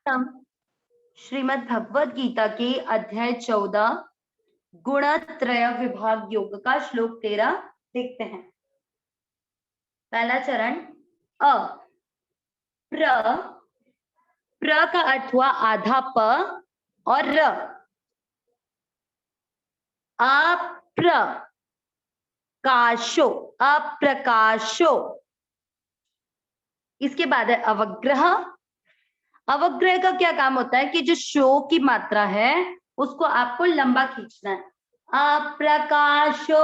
हम श्रीमद् भगवद गीता के अध्याय 14 गुणत्रय विभाग योग का श्लोक 13 देखते हैं। पहला चरण अ। प्र प्र का अर्थ हुआ आधा प और र। अप्रकाशो, अप्रकाशो। इसके बाद है अवग्रह। अवग्रह का क्या काम होता है कि जो शो की मात्रा है उसको आपको लंबा खींचना है। अप्रकाशो,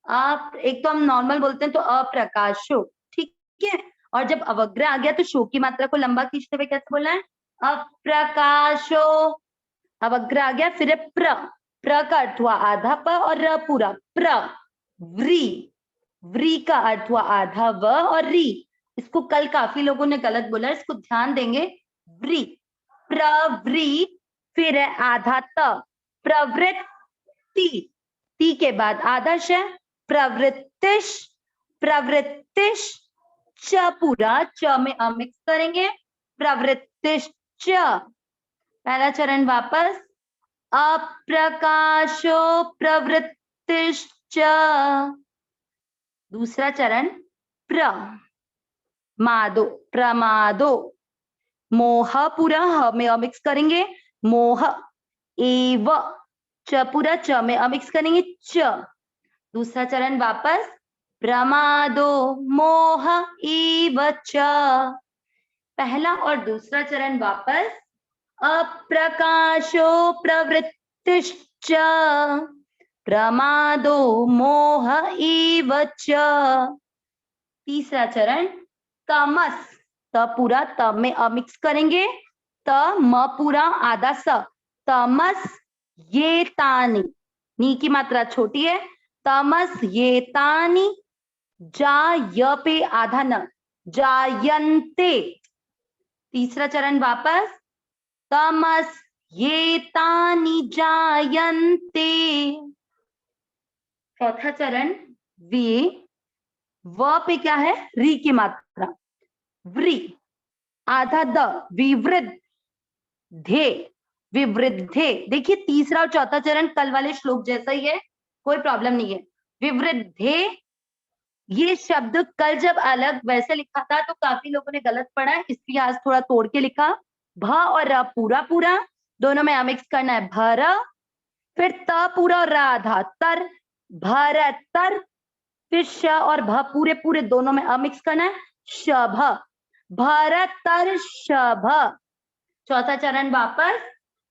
आप एक तो हम नॉर्मल बोलते हैं तो अप्रकाशो, ठीक है। और जब अवग्रह आ गया तो शो की मात्रा को लंबा खींचते हुए कैसे बोलना है? अप्रकाशो। अवग्रह आ गया, फिर प्र। प्र का अर्थ हुआ आधा प और र पूरा प्र। व्री, व्री का अर्थ हुआ आधा व और री। इसको कल काफी लोगों ने गलत बोला, इसको ध्यान देंगे। व्री, प्रव्री, फिर है आधा त, प्रवृत्ति, ती के बाद आधा श, प्रवृत्तिश, प्रवृत्तिश, च पूरा च में अमिक्स करेंगे, प्रवृत्तिश च। पहला चरण वापस, अप्रकाशो प्रवृत्तिश्च। दूसरा चरण प्रमादो, प्रमादो, मोह पूरा ह में अमिक्स करेंगे, मोह एव, च पूरा च में अमिक्स करेंगे च। दूसरा चरण वापस, प्रमादो मोह एव च। पहला और दूसरा चरण वापस, अप्रकाशो प्रवृत्तिश्च, प्रमादो मोह एव च। तीसरा चरण तमस, त पूरा त में अमिक्स करेंगे, त म पूरा आधा स, तमस ये तानी, नी की मात्रा छोटी है, तमस ये तानी, जा य पे आधा न, जायन्ते। तीसरा चरण वापस, तमस ये तानि जायन्ते। चौथा चरण वे, व पे क्या है? री की मात्रा, व्री आधा द, विवृद्धे, विवृद्धे। देखिए तीसरा और चौथा चरण कल वाले श्लोक जैसा ही है, कोई प्रॉब्लम नहीं है। विवृद्धे, ये शब्द कल जब अलग वैसे लिखा था तो काफी लोगों ने गलत पढ़ा है, इसलिए आज थोड़ा तोड़ के लिखा। भ और र पूरा पूरा दोनों में अमिक्स करना है, भर, फिर त पूरा और र आधा तर, भरतर, फिर श और भ पूरे पूरे दोनों में अमिक्स करना है, शभ, भरतर शभ। चौथा चरण वापस,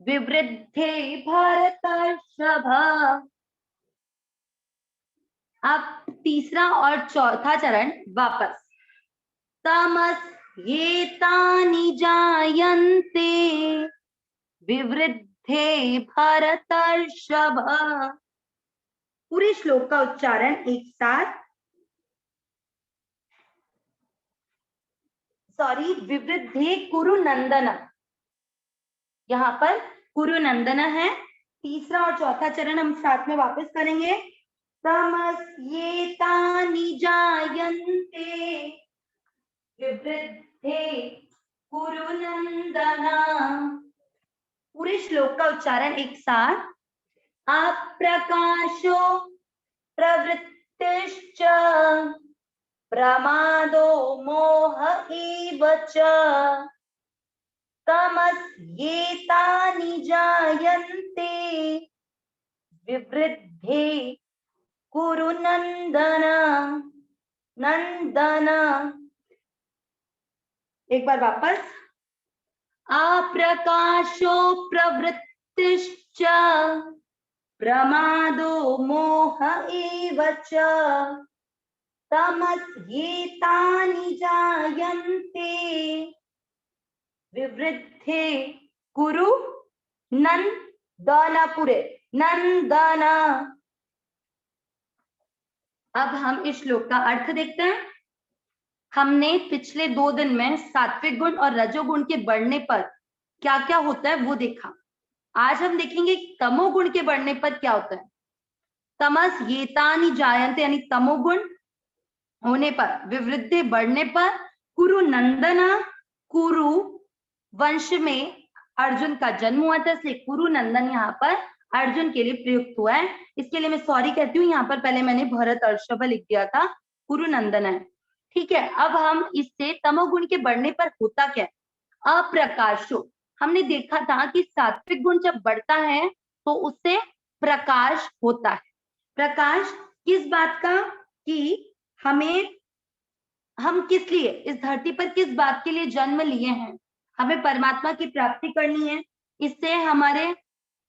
विवृद्धे भरतर शभ। अब तीसरा और चौथा चरण वापस, तमस ये तानि जायन्ते, विवृद्धे भरतर्षभ। पूरे श्लोक का उच्चारण एक साथ, सॉरी, विवृद्धे कुरु नंदन, यहाँ पर कुरु नंदन है। तीसरा और चौथा चरण हम साथ में वापस करेंगे, तमस ये तानि जायन्ते, विवृद्धे कुरु नंदन। पूरे श्लोक का उच्चारण एक साथ, अप्रकाशो प्रवृत्तिश्च, प्रमादो मोह एव च, तमस ये तानि जायन्ते, विवृद्धे कुरु नंदन, नंदन। एक बार वापस, अप्रकाशो प्रवृत्तिश्च, प्रमादो मोह एव च, तमस ये तानि जायन्ते, विवृद्धे कुरु नंदन, पूरे नंदन। अब हम इस श्लोक का अर्थ देखते हैं। हमने पिछले 2 दिन में सात्विक गुण और रजोगुण के बढ़ने पर क्या क्या होता है वो देखा। आज हम देखेंगे तमोगुण के बढ़ने पर क्या होता है। तमस ये तानि जायन्ते, यानी तमोगुण होने पर, विवृद्धि बढ़ने पर, कुरु नंदना, कुरु वंश में अर्जुन का जन्म हुआ था, इसलिए कुरु नंदन यहाँ पर अर्जुन के लिए प्रयुक्त हुआ है। इसके लिए मैं सॉरी कहती हूँ, यहाँ पर पहले मैंने भरत अर्षभ लिख दिया था, कुरु नंदन है। ठीक है, अब हम इससे तमोगुण के बढ़ने पर होता क्या है? अप्रकाशो। हमने देखा था कि सात्विक गुण जब बढ़ता है तो उससे प्रकाश होता है। प्रकाश किस बात का? कि हम किस लिए इस धरती पर, किस बात के लिए जन्म लिए हैं? हमें परमात्मा की प्राप्ति करनी है। इससे हमारे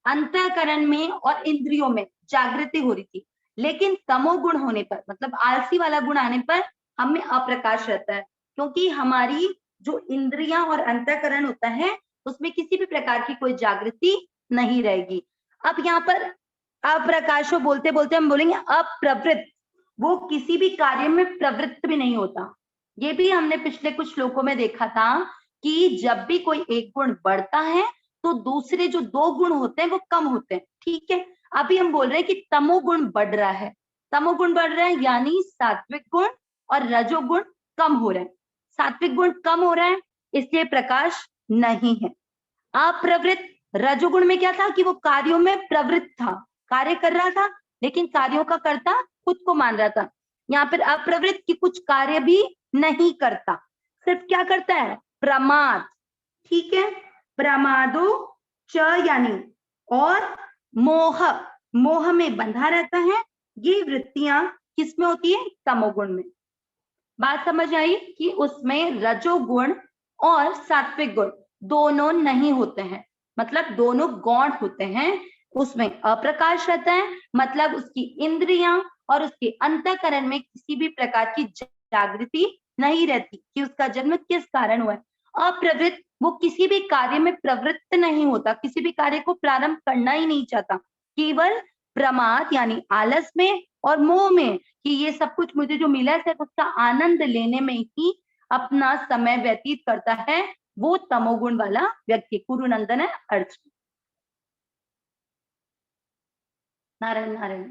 अंतःकरण में और इंद्रियों में जागृति हो रही थी, लेकिन तमोगुण होने पर, मतलब आलसी वाला गुण आने पर, हमें अप्रकाश रहता है, क्योंकि हमारी जो इंद्रियां और अंतःकरण होता है उसमें किसी भी प्रकार की कोई जागृति नहीं रहेगी। अब यहाँ पर अप्रकाशो बोलते बोलते हम बोलेंगे अप्रवृत्त। वो किसी भी कार्य में प्रवृत्त भी नहीं होता। ये भी हमने पिछले कुछ श्लोकों में देखा था कि जब भी कोई एक गुण बढ़ता है तो दूसरे जो दो गुण होते हैं वो कम होते हैं। ठीक है, अभी हम बोल रहे हैं कि तमोगुण बढ़ रहा है। तमोगुण बढ़ रहा है यानी सात्विक गुण और रजोगुण कम हो रहे हैं। सात्विक गुण कम हो रहा है, इसलिए प्रकाश नहीं है। अप्रवृत्त, रजोगुण में क्या था कि वो कार्यों में प्रवृत्त था, कार्य कर रहा था, लेकिन कार्यों का कर्ता खुद को मान रहा था। यहाँ पर अप्रवृत्त की कुछ कार्य भी नहीं करता, सिर्फ क्या करता है? प्रमाद। ठीक है, प्रमादो च यानी और मोह, मोह में बंधा रहता है। ये वृत्तियां किसमें होती है? तमोगुण में। बात समझ आई कि उसमें रजोगुण और सात्विक गुण दोनों नहीं होते हैं, मतलब दोनों गौण होते हैं। उसमें अप्रकाश रहता है, मतलब उसकी इंद्रियां और उसके अंतःकरण में किसी भी प्रकार की जागृति नहीं रहती कि उसका जन्म किस कारण हुआ है। अप्रवृत्त, वो किसी भी कार्य में प्रवृत्त नहीं होता, किसी भी कार्य को प्रारंभ करना ही नहीं चाहता, केवल प्रमाद यानी आलस में और मोह में कि ये सब कुछ मुझे जो मिला है सिर्फ उसका आनंद लेने में ही अपना समय व्यतीत करता है, वो तमोगुण वाला व्यक्ति कुरु नंदन है अर्जुन। नारायण नारायण।